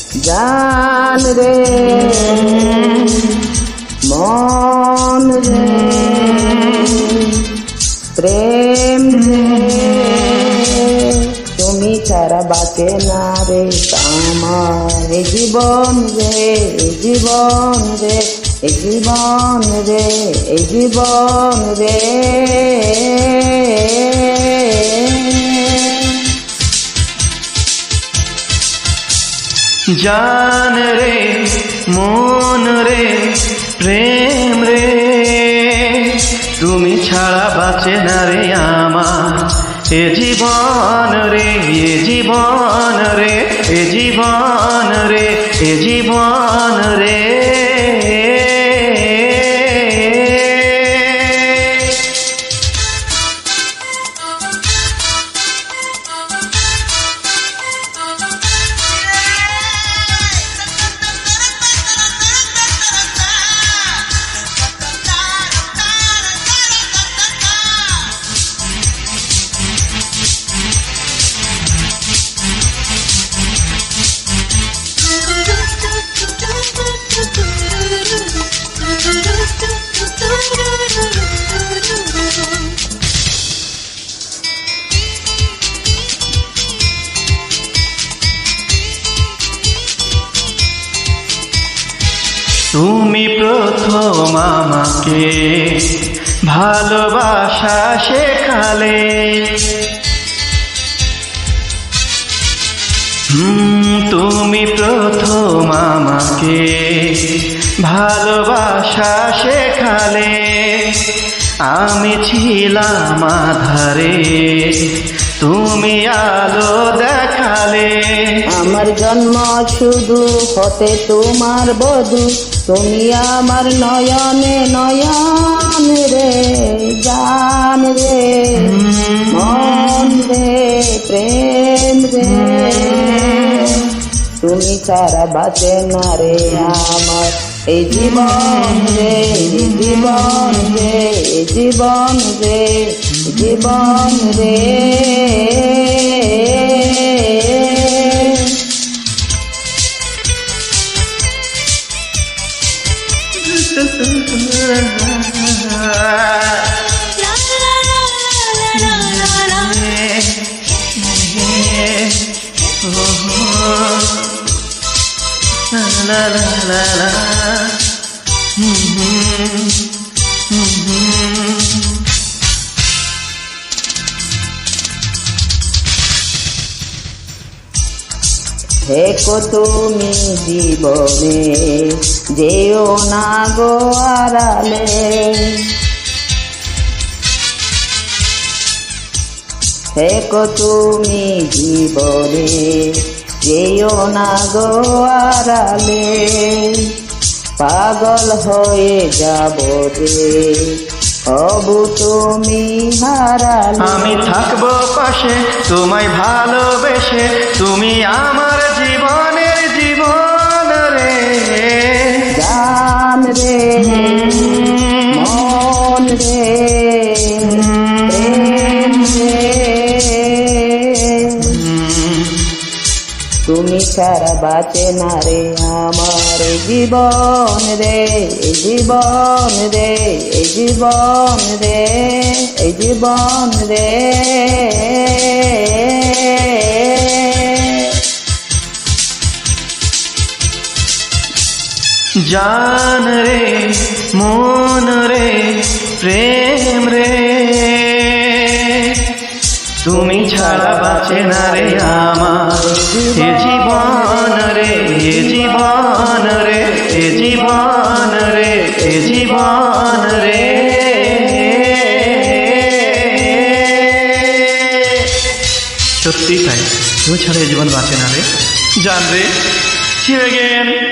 জান রে মন রে প্রেম রে তুমি ছাড়া বাঁচে না রে আমার এ জীবন রে এ জীবন রে এ জীবন রে এ জীবন রে জান রে মন রে প্রেম রে তুমি ছাড়া বাঁচে না রে আমার এ জীবন রে এ জীবন রে এ জীবন রে এ জীবন রে তুমি প্রথম আমাকে ভালোবাসা শেখালে তুমি প্রথম আমাকে ভালোবাসা শেখালে আমি ছিলাম আধারে তুমি আলো দেখালে আমার জন্ম শুধু হতে তোমার বধূ তুমি আমার নয়নে নয়ন রে জান রে মন রে প্রেম রে তুমি ছাড়া বাঁচে না রে আমার এই জীবন রে জীবন রে জীবন রে জীবন রে la la la la থেকো তুমি জীবনে যেও না গো আড়ালে থেকো তুমি জীবনে যেও না গো আড়ালে পাগল হয়ে যাব রে হবু তুমি হারালে আমি থাকবো পাশে তোমায় ভালোবেসে তুমি আমার জীবনের জীবন রে জান রে মন রে প্রেম রে তুমি ছাড়া বাঁচে না রে আমার জীবন রে জীবন রে জীবন রে জীবন রে জান রে মন রে প্রেম রে তুমি ছাড়া বাঁচে না রে আমার এ জীবন রে এ জীবন রে এ জীবন রে এ জীবন রে সত্যি তাই তুমি ছাড়া এ জীবন বাঁচে না রে জান রে See you again.